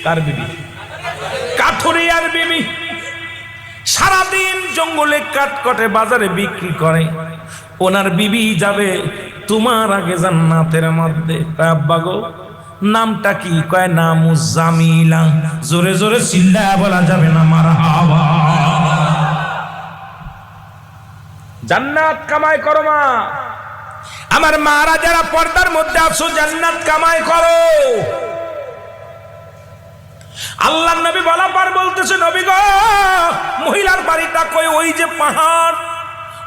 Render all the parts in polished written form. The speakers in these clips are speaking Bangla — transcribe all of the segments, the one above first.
কার বিবি? কাঠুরিয়ার বিবি। সারাদিন জঙ্গলে কাঠ কটে বাজারে বিক্রি করে। ওনার বিবি যাবে তোমার আগে জান্নাতের মধ্যে। আব্বা গো নামটা কি? কয় নাম জামিলা। জোরে জোরে চিল্লায়া বলা যাবে না মারহাবা। জান্নাত কামাই করো মা। আমার মারা যারা পর্দার মধ্যে আছো, জান্নাত কামাই করো। আল্লাহর নবী বলা পার বলতেছে, নবী গো মহিলার বাড়িটা কই? ওই যে পাহাড়,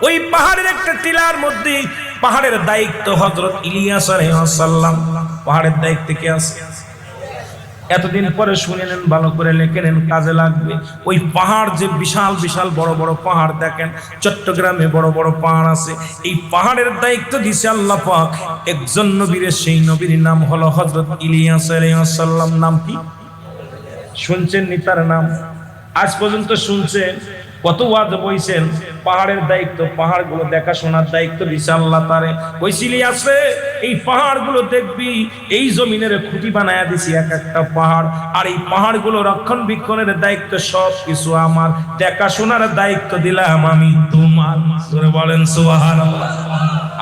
ওই পাহাড়ের একটা টিলার মধ্যে। পাহাড়ের দায়িত্ব হযরত ইলিয়াস আলাইহিস সালাম। পাহাড়ের দায়িত্ব কে আছে? এতদিন পরে শুনে নেন, ভালো করে লিখে নেন, কাজে লাগবে। ওই পাহাড় যে বিশাল বিশাল বড় বড় পাহাড় দেখেন, চট্টগ্রামে বড় বড় পাহাড় আছে। এই পাহাড়ের দায়িত্ব দিছে আল্লাহ পাক একজন নবীর। সেই নবীর নাম হলো হযরত ইলিয়াস আলাইহিস সালাম। নাম কি শুনছেন নি তার নাম? আজ পর্যন্ত শুনছেন? কত ওয়াজ বইছেন। পাহাড়ের দায়িত্ব, পাহাড়গুলো দেখাশোনার দায়িত্ব দিছে আল্লাহ তারে। কইছিলি আছে এই পাহাড়গুলো দেখবি, এই জমিনের খুঁটি বানায়া দিছি এক একটা পাহাড়। আর এই পাহাড়গুলো রক্ষণাবেক্ষণের দায়িত্ব সব কিছু আমার, দেখাশোনার দায়িত্ব দিলাম আমি তোমার। জোরে বলেন সুবহানাল্লাহ।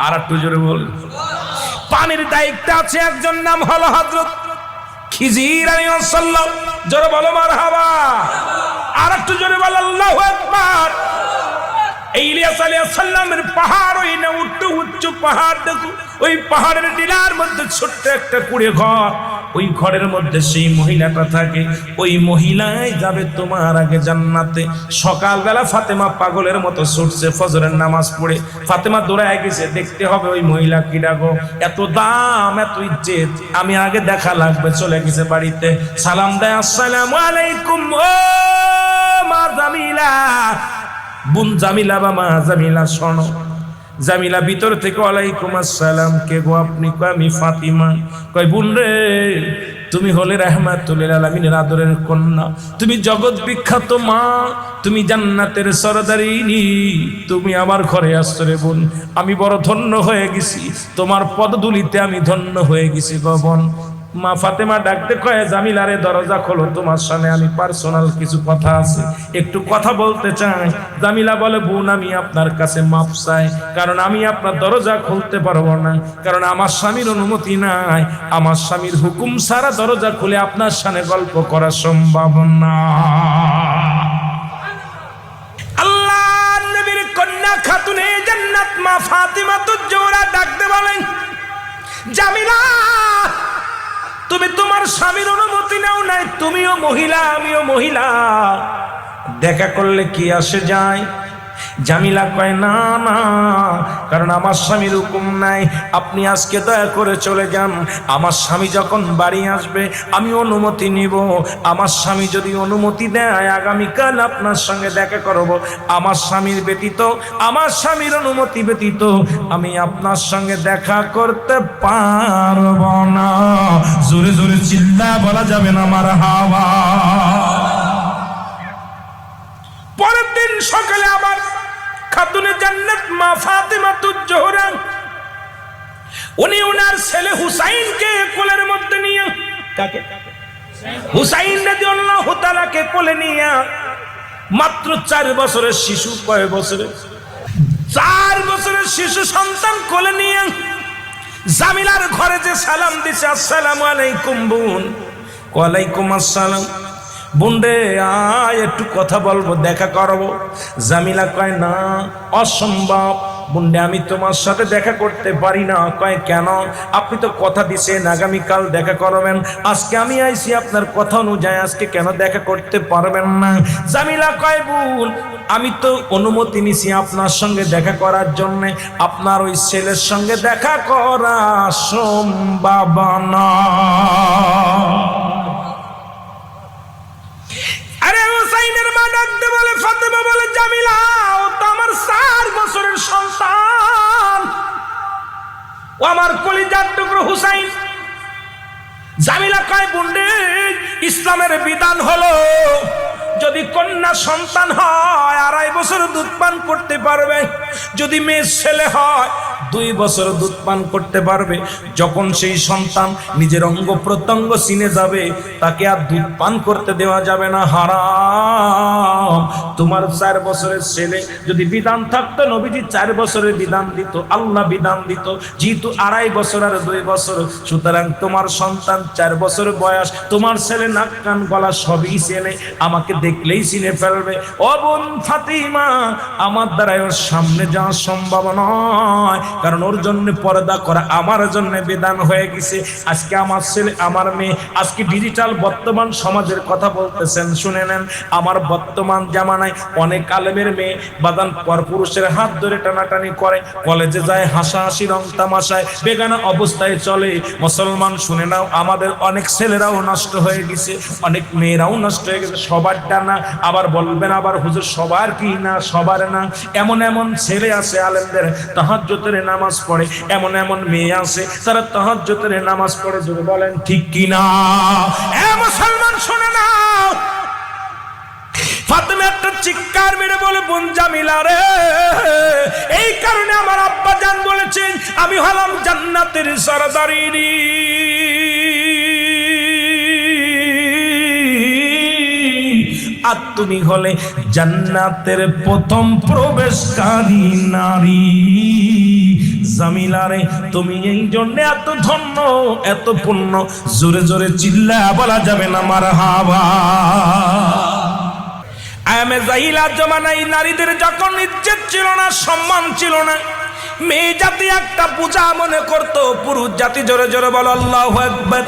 আর একটু জোরে বলেন। পানির দায়িত্ব আছে একজন, নাম হলো হযরত খিজির আলাইহিস সালাম। জোরে বলো মারহাবা। আর একটু জোরে বলো আল্লাহু আকবার। এই ইলিয়াস আলাইহিস সালামের পাহাড়, ওই না উচ্চ পাহাড় দেখো। ওই পাহাড়ের টিলার মধ্যে ছোট্ট একটা কুড়ে ঘর। ওই ঘরের মধ্যে সেই মহিলাটা থাকে। ওই মহিলাই যাবে তোমার আগে জান্নাতে। সকালবেলা ফাতেমা পাগলের মতো ছুটছে ফজরের নামাজ পড়ে। ফাতেমা দৌড়ায় গেছে, দেখতে হবে ওই মহিলা কি ডাকো। এত দাম, এত ইজ্জত, আমি আগে দেখা লাগবে। চলে গেছে বাড়িতে, সালাম দেয়, আসসালামু আলাইকুম ও মা জামিলা। বোন জামিলা বা মা জামিলা শোনো। জামিলা ভিতর থেকে ওয়ালাইকুম আসসালাম। কে গো আপনি? কয় আমি ফাতিমা। কয় বোন রে, তুমি হলে রাহমাতুল লিল আলামিনের আদরের কন্যা, তুমি জগৎ বিখ্যাত মা, তুমি জান্নাতের সরদারিনী, তুমি আমার ঘরে আসছো রে বোন। আমি বড় ধন্য হয়ে গেছি, তোমার পদধূলিতে আমি ধন্য হয়ে গেছি গো বোন। মা ফাতেমা ডাকতে কয়, জামিলারে দরজা খোলো, তোমার সামনে আমি পার্সোনাল কিছু কথা আছে, একটু কথা বলতে চাই। জামিলা বলে, বোন আমি আপনার কাছে মাপ চাই, কারণ আমি আপনার দরজা খুলতে পারবো না, কারণ আমার স্বামীর অনুমতি নাই। আমার স্বামীর হুকুম ছাড়া দরজা খুলে আপনার সামনে গল্প করা সম্ভব না। আল্লাহর নবীর কন্যা খাতুনে জান্নাত মা ফাতিমাতুজ জোহরা ডাকতে বলেন, জামিলা তুমি তোমার স্বামীর অনুমতি নাও নাই, তুমিও মহিলা আমিও মহিলা, দেখা করলে কি আসে যায়? জামিলা কয়, না না, কারণ আমার স্বামীর হুকুম নাই, আপনি আজকে দয়া করে চলে যান। আমার স্বামী যখন বাড়ি আসবে আমি অনুমতি নিব। আমার স্বামী যদি অনুমতি দেয় আগামীকাল আপনার সঙ্গে দেখা করব। আমার স্বামীর ব্যতীত, আমার স্বামীর অনুমতি ব্যতীত আমি আপনার সঙ্গে দেখা করতে পারব না। জোরে জোরে চিল্লা বলা যাবে না মারহাবা। পরের দিন সকালে আবার খাতুনে জান্নাত মা ফাতিমাতুজ জোহরা, উনি ওনার ছেলে হুসাইনকে কোলের মধ্যে নিয়ে, কাকে? হুসাইন রাদিয়াল্লাহু তাআলাকে কোলে নিয়ে, মাত্র 4 বছরের শিশু, কয় বছরের? 4 বছরের শিশু সন্তান কোলে নিয়ে জামিলার ঘরে যে সালাম দিছে, আসসালামু আলাইকুম বোন। ওয়ালাইকুম আসসালাম। বোন রে আয়, একটু কথা বলবো, দেখা করবো। জামিলা কয়, না অসম্ভব বোন, আমি তোমার সাথে দেখা করতে পারি না। কয় কেন? আপনি তো কথা দিছেন আগামীকাল দেখা করবেন, আজকে আমি আইছি আপনার কথা অনুযায়ী, আজকে কেন দেখা করতে পারবেন না? জামিলা কয়, বোন আমি তো অনুমতি নিছি আপনার সঙ্গে দেখা করার জন্য, আপনার ওই ছেলের সঙ্গে দেখা করা সম্ভব না। আরে হুসাইনের মা ডাকতে বলে, ফাতেমা বলে, জামিলা ও তো আমার 4 বছরের সন্তান, ও আমার কলিজার টুকরো হুসাইন। জামিলা কয়, বোনরে ইসলামের বিধান হলো যদি কন্যা সন্তান হয় 2.5 বছর দুধ পান করতে পারবে, যদি মেয়ে ছেলে হয় 2 বছর দুধ পান করতে পারবে। যখন সেই সন্তান নিজের অঙ্গ প্রত্যঙ্গ চিনে যাবে, তাকে আর দুধ পান করতে দেওয়া যাবে না, হারাম। তোমার 4 বছরের ছেলে যদি বিধান থাকতো, নবীজি 4 বছরের বিধান দিত, আল্লাহ বিধান দিত, যেহেতু 2.5 বছর আর 2 বছর, সুতরাং তোমার সন্তান 4 বছর বয়স, তোমার ছেলে নাক কান গলা সবই চেনে, আমাকে দেখলেই চিনে ফেলবে। ও বোন ফাতিমা, আমার দ্বারা ওর সামনে যাওয়া সম্ভব নয়, কারণ ওর জন্য পর্দা করা আমার জন্য বিধান হয়ে গেছে। আজকে আমার ছেলে আমার মেয়ে, আজকে ডিজিটাল বর্তমান সমাজের কথা বলতেছেন, শুনে নেন। আমার বর্তমান জামানায় অনেক আলেমের মেয়ে বাদান পরপুরুষের হাত ধরে টানাটানি করে, কলেজে যায় হাসাহাসি রং তামাশায়, বেগানা অবস্থায় চলে। মুসলমান শুনে নাও, আমাদের অনেক ছেলেরাও নষ্ট হয়ে গেছে, অনেক মেয়েরাও নষ্ট হয়ে গেছে। সবার ডানা আবার বলবেন, আবার হুজুর সবার কি না, সবার না। এমন এমন ছেলে আছে আলেমদের তাহাজ্জুদের নামাজ পড়ে, এমন এমন মেয়ে আছে তারা তাহাজ্জুদের নামাজ পড়ে। যদি বলেন ঠিক কি না? এ মুসলমান শুনে নাও, ফাতেমা একটা চিৎকার মেরে বলে, বোন জামিলা রে, এই কারণে আমার আব্বা জান বলেছেন আমি হলাম জান্নাতের সরদারিনী, আর তুমি হলে জান্নাতের প্রথম প্রবেশকারী নারী। জামিলারে, তুমি এই জন্য এত ধন্য, এত পুণ্য, জোরে জোরে চিল্লায়া বলা যাবে না মারহাবা। আয়ামে জাহিলা জমানায় নারীদের যখন ইজ্জত ছিল না, সম্মান ছিল না, মেয়ে জাতি একটা পূজা মনে করতো, পুরুষ জাতি জোরে জোরে বলো আল্লাহু আকবার।